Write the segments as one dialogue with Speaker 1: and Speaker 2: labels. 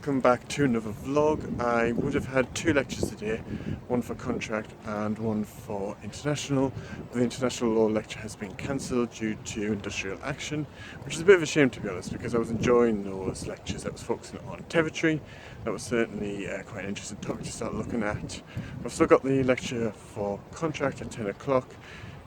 Speaker 1: welcome back to another vlog. I would have had two lectures today, one for contract and one for international. But the international law lecture has been cancelled due to industrial action, which is a bit of a shame, to be honest, because I was enjoying those lectures that was focusing on territory. That was certainly quite an interesting topic to start looking at. I've still got the lecture for contract at 10 o'clock.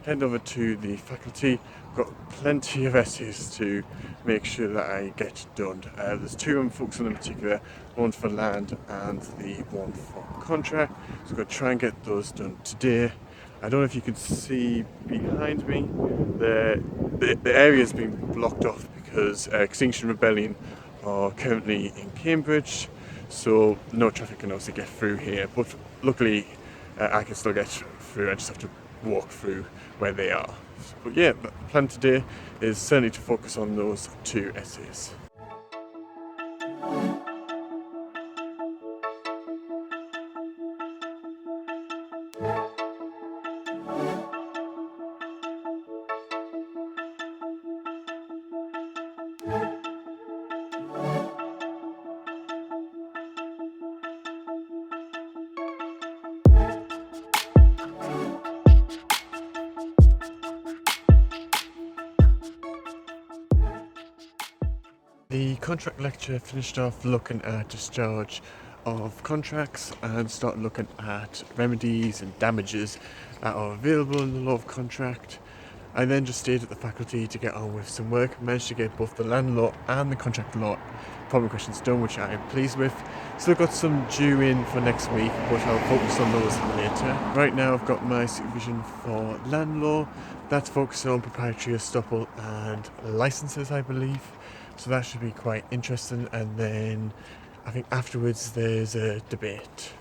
Speaker 1: Head over to the faculty. Got plenty of essays to make sure that I get done. There's two I'm focusing on in particular, one for land and the one for contract. So I'm going to try and get those done today. I don't know if you can see behind me, the area has been blocked off because Extinction Rebellion are currently in Cambridge, so no traffic can obviously get through here, but luckily I can still get through. I just have to walk through where they are. But yeah, the plan today is certainly to focus on those two essays. The contract lecture finished off looking at discharge of contracts and started looking at remedies and damages that are available in the law of contract. I then just stayed at the faculty to get on with some work, managed to get both the land law and the contract law problem questions done, which I am pleased with. Still got some due in for next week, but I'll focus on those later. Right now I've got my supervision for land law. That's focusing on proprietary estoppel and licenses, I believe. So that should be quite interesting, and then I think afterwards there's a debate.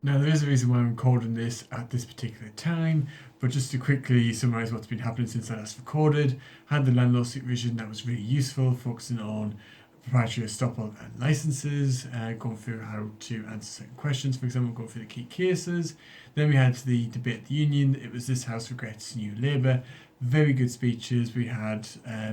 Speaker 1: Now there is a reason why I'm recording this at this particular time, but just to quickly summarise what's been happening since I last recorded, had the land law supervision that was really useful, focusing on proprietary estoppel and licenses, going through how to answer certain questions, for example, going through the key cases. Then we had the debate at the union. It was This House Regrets New Labour. Very good speeches. We had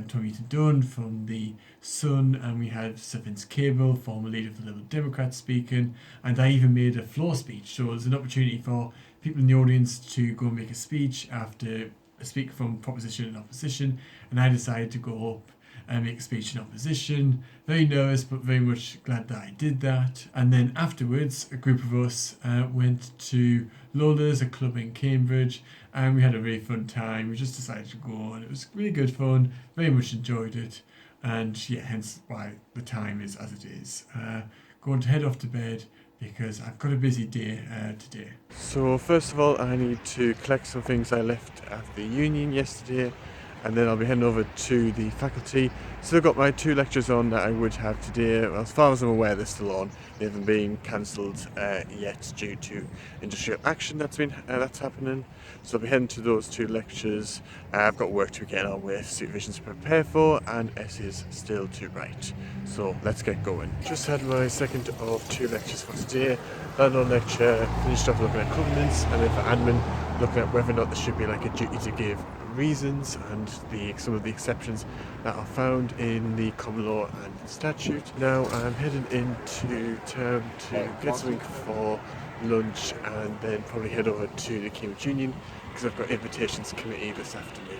Speaker 1: Tommy Dunn from the Sun, and we had Sir Vince Cable, former leader of the Liberal Democrats, speaking, and I even made a floor speech. So there's an opportunity for people in the audience to go and make a speech after a speaker from proposition and opposition, and I decided to go up and make a speech in opposition. Very nervous, but very much glad that I did that. And then afterwards, a group of us went to Lola's, a club in Cambridge, and we had a really fun time. We just decided to go, and it was really good fun. Very much enjoyed it, and yeah, hence why the time is as it is. Going to head off to bed because I've got a busy day today. So first of all, I need to collect some things I left at the union yesterday, and then I'll be heading over to the faculty. Still got my two lectures on that I would have today. Well, as far as I'm aware, they're still on. They haven't been cancelled yet due to industrial action that's happening. So I'll be heading to those two lectures. I've got work to get on with, supervisions to prepare for, and essays still to write. So let's get going. Just had my second of two lectures for today. Landlord lecture finished off looking at covenants, and then for admin, looking at whether or not there should be like a duty to give reasons and some of the exceptions that are found in the common law and statute. Now I'm heading into town to get something for lunch and then probably head over to the Cambridge Union because I've got invitations committee this afternoon.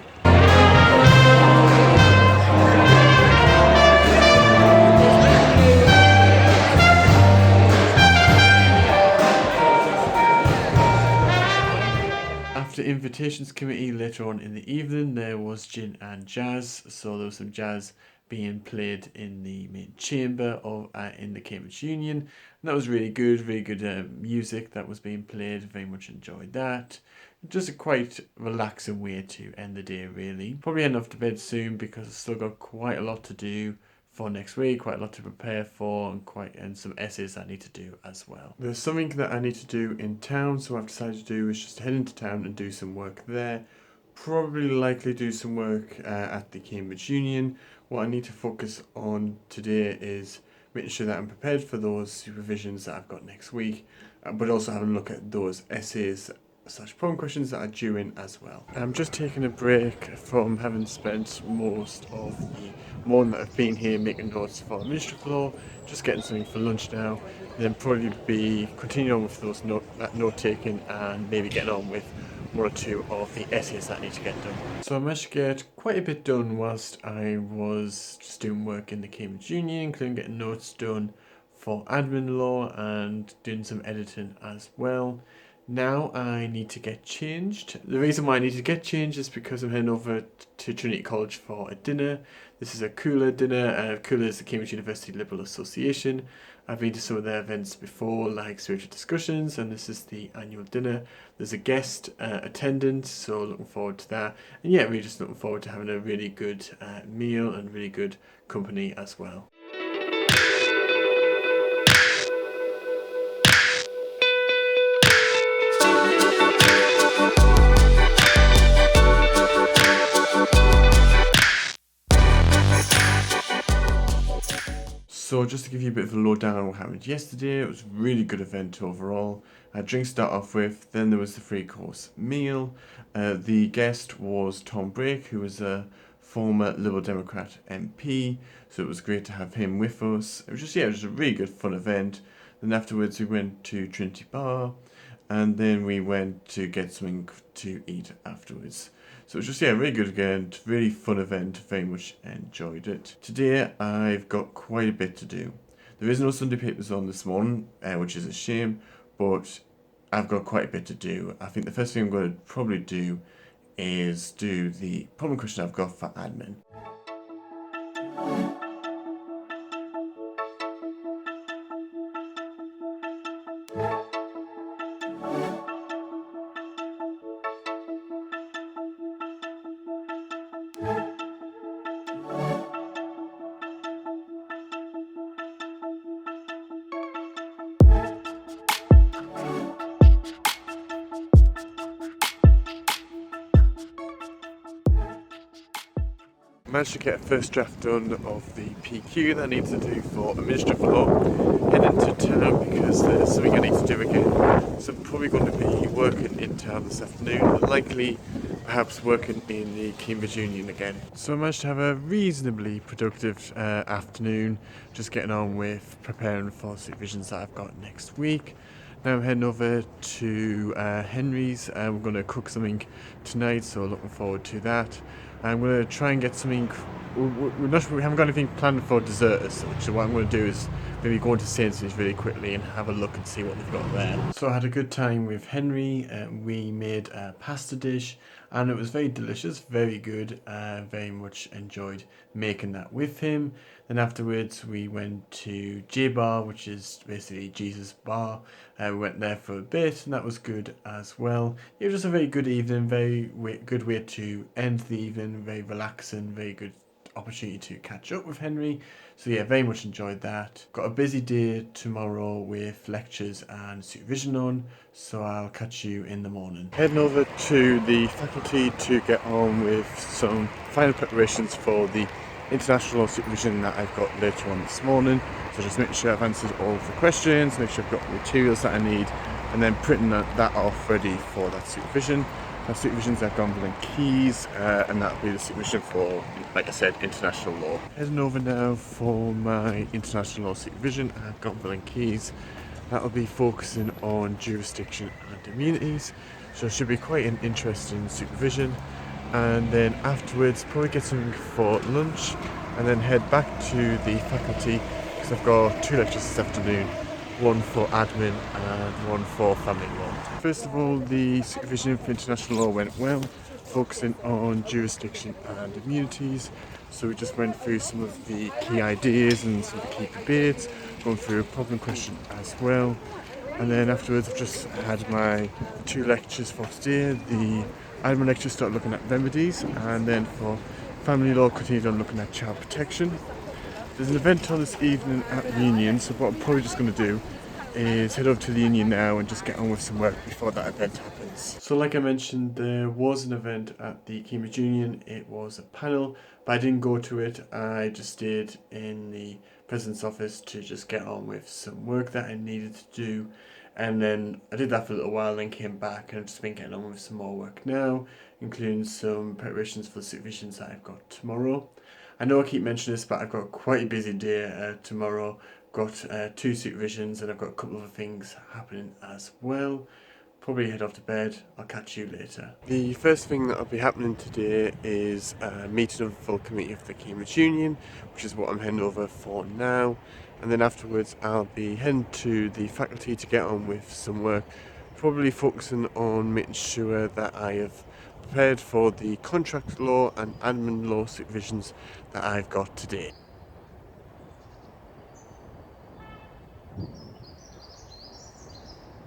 Speaker 1: After invitations committee later on in the evening, there was gin and jazz. So there was some jazz being played in the main chamber of in the Cambridge Union, and that was really good music that was being played. Very much enjoyed that. Just a quite relaxing way to end the day, really. Probably heading off to bed soon because I've still got quite a lot to do for next week, quite a lot to prepare for, and some essays I need to do as well. There's something that I need to do in town, so what I've decided to do is just head into town and do some work there. Probably likely do some work at the Cambridge Union. What I need to focus on today is making sure that I'm prepared for those supervisions that I've got next week, but also having a look at those essays / problem questions that are due in as well. I'm just taking a break from having spent most of the morning that I've been here making notes for administrative law, just getting something for lunch now, then probably be continuing on with that note taking and maybe getting on with one or two of the essays that I need to get done. So I managed to get quite a bit done whilst I was just doing work in the Cambridge Union, including getting notes done for admin law and doing some editing as well. Now I need to get changed. The reason why I need to get changed is because I'm heading over to Trinity College for a dinner. This is a Cooler dinner. Cooler is the Cambridge University Liberal Association. I've been to some of their events before, like spiritual discussions, and this is the annual dinner. There's a guest attendant, so looking forward to that. And yeah, we're just looking forward to having a really good meal and really good company as well. So just to give you a bit of a lowdown on what happened yesterday, it was a really good event overall. Drinks to start off with, then there was the 3-course meal. The guest was Tom Brake, who was a former Liberal Democrat MP, so it was great to have him with us. It was just a really good fun event. Then afterwards we went to Trinity Bar, and then we went to get something to eat afterwards. So it was just a really good event, really fun event, very much enjoyed it. Today I've got quite a bit to do. There is no Sunday papers on this morning, which is a shame, but I've got quite a bit to do. I think the first thing I'm going to probably do is do the problem question I've got for admin. Managed to get a first draft done of the PQ that I need to do for administrative law. Heading to town because there's something I need to do again. So I'm probably going to be working in town this afternoon, likely perhaps working in the Cambridge Union again. So I managed to have a reasonably productive afternoon, just getting on with preparing for supervisions that I've got next week. Now I'm heading over to Henry's and we're going to cook something tonight, so looking forward to that. I'm going to try and get something. We haven't got anything planned for dessert, so what I'm going to do is maybe go into Sainsbury's really quickly and have a look and see what they've got there. So I had a good time with Henry. We made a pasta dish and it was very delicious, very good. Very much enjoyed making that with him. Then afterwards we went to J Bar, which is basically Jesus Bar. We went there for a bit and that was good as well. It was just a very good evening, good way to end the evening, very relaxing, very good opportunity to catch up with Henry. So yeah, very much enjoyed that. Got a busy day tomorrow with lectures and supervision on, so I'll catch you in the morning. Heading over to the faculty to get on with some final preparations for the international law supervision that I've got later on this morning. So just making sure I've answered all of the questions, make sure I've got the materials that I need, and then printing that off ready for that supervision. That supervision's at Gonville and Keys, and that'll be the supervision for, like I said, international law. Heading over now for my international law supervision at Gonville and Keys. That'll be focusing on jurisdiction and immunities, so it should be quite an interesting supervision. And then afterwards, probably get something for lunch, and then head back to the faculty because I've got 2 lectures this afternoon. One for admin and one for family law. First of all, the supervision for international law went well, focusing on jurisdiction and immunities. So we just went through some of the key ideas and some of the key debates, going through a problem question as well. And then afterwards I've just had my 2 lectures for today. The admin lecture started looking at remedies, and then for family law continued on looking at child protection. There's an event on this evening at Union, so what I'm probably just going to do is head over to the union now and just get on with some work before that event happens. So like I mentioned, there was an event at the Cambridge Union. It was a panel, but I didn't go to it. I just stayed in the president's office to just get on with some work that I needed to do. And then I did that for a little while, then came back and I've just been getting on with some more work now, including some preparations for the supervisions that I've got tomorrow. I know I keep mentioning this, but I've got quite a busy day tomorrow. Got 2 supervisions and I've got a couple of other things happening as well. Probably head off to bed. I'll catch you later. The first thing that will be happening today is a meeting of the full committee of the Cambridge Union, which is what I'm heading over for now. And then afterwards I'll be heading to the faculty to get on with some work, probably focusing on making sure that I have prepared for the contract law and admin law supervisions that I've got today.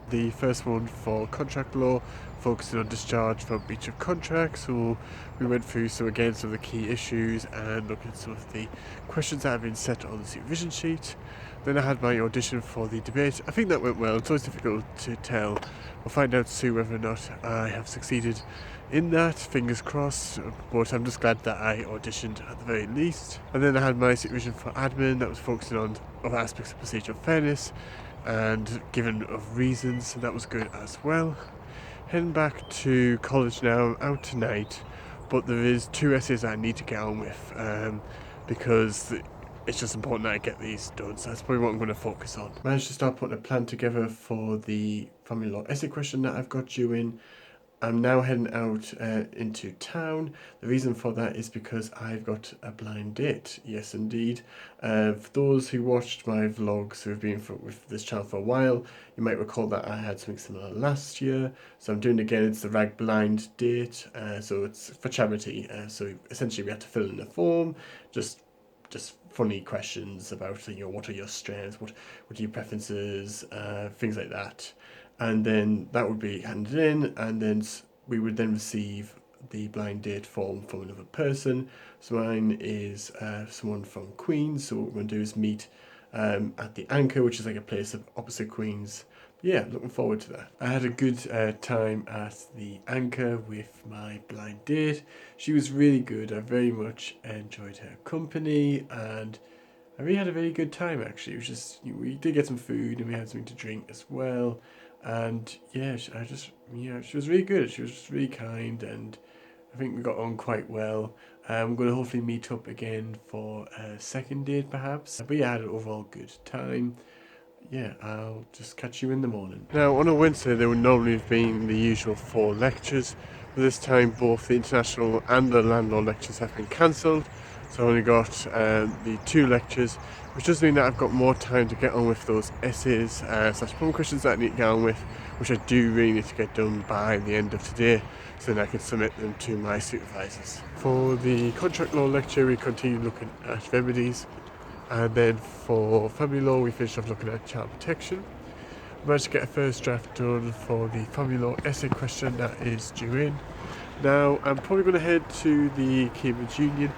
Speaker 1: The first one for contract law, focusing on discharge for breach of contract. So we went through some of the key issues and looked at some of the questions that have been set on the supervision sheet. Then I had my audition for the debate. I think that went well. It's always difficult to tell. We'll find out soon whether or not I have succeeded in that, fingers crossed, but I'm just glad that I auditioned at the very least. And then I had my supervision for admin that was focusing on other aspects of procedural fairness and given of reasons, so that was good as well. Heading back to college now. I'm out tonight, but there is 2 essays that I need to get on with because it's just important that I get these done, so that's probably what I'm going to focus on. Managed to start putting a plan together for the family law essay question that I've got due in. I'm now heading out into town. The reason for that is because I've got a blind date. Yes, indeed. For those who watched my vlogs who have been with this channel for a while, you might recall that I had something similar last year. So I'm doing it again. It's the RAG blind date. So it's for charity. So essentially we had to fill in a form, just funny questions about what are your strengths, what are your preferences, things like that. And then that would be handed in, and then we would then receive the blind date form from another person. So mine is someone from Queen's, so what we're going to do is meet at the Anchor, which is like a place opposite Queen's. Yeah, looking forward to that. I had a good time at the Anchor with my blind date. She was really good. I very much enjoyed her company, and I really had a very good time actually. It was just, we did get some food and we had something to drink as well. And yeah, she was really good. She was just really kind, and I think we got on quite well. I'm going to hopefully meet up again for a second date perhaps. But yeah, I had an overall good time. Yeah, I'll just catch you in the morning. Now, on a Wednesday, there would normally have been the usual 4 lectures, but this time both the international and the landlord lectures have been cancelled. So I only got the 2 lectures, which does mean that I've got more time to get on with those essays / problem questions that I need to get on with, which I do really need to get done by the end of today, so then I can submit them to my supervisors. For the contract law lecture, we continue looking at remedies, and then for family law, we finished off looking at child protection. I managed to get a first draft done for the family law essay question that is due in. Now, I'm probably going to head to the Cambridge Union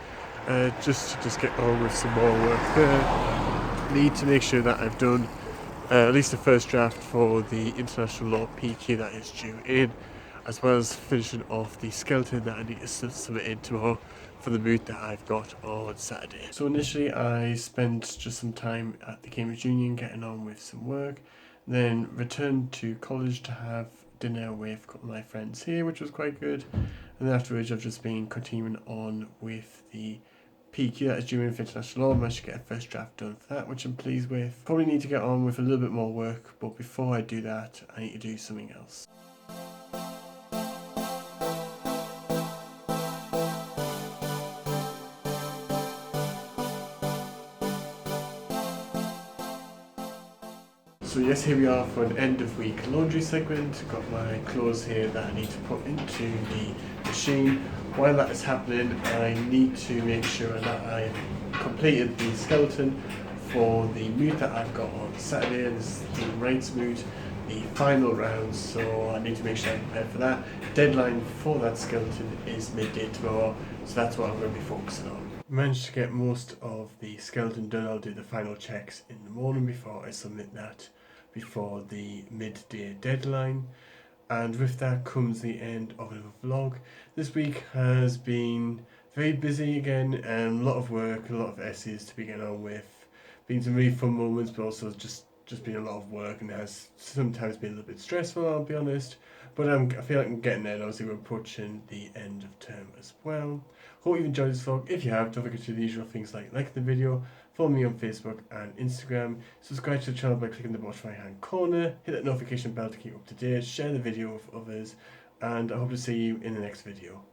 Speaker 1: just to get on with some more work there. Need to make sure that I've done at least the first draft for the international law PQ that is due in, as well as finishing off the skeleton that I need to submit in tomorrow for the moot that I've got on Saturday. So initially I spent just some time at the Cambridge Union getting on with some work, then returned to college to have dinner with a couple of my friends here, which was quite good. And then afterwards I've just been continuing on with the PQ that is due in for international law. I managed to get a first draft done for that, which I'm pleased with. Probably need to get on with a little bit more work, but before I do that, I need to do something else. So yes, here we are for an end of week laundry segment. Got my clothes here that I need to put into the machine. While that is happening, I need to make sure that I've completed the skeleton for the moot that I've got on Saturday. This is the rights moot, the final round, so I need to make sure I'm prepared for that. Deadline for that skeleton is midday tomorrow, so that's what I'm going to be focusing on. Managed to get most of the skeleton done. I'll do the final checks in the morning before I submit that. But before the midday deadline. And with that comes the end of another vlog. This week has been very busy again, and a lot of work, a lot of essays to be getting on with. Been some really fun moments, but also just been a lot of work, and it has sometimes been a little bit stressful, I'll be honest. But I feel like I'm getting there, and obviously we're approaching the end of term as well. Hope you've enjoyed this vlog. If you have, don't forget to do the usual things like the video, follow me on Facebook and Instagram, subscribe to the channel by clicking the bottom right hand corner, hit that notification bell to keep up to date, share the video with others, and I hope to see you in the next video.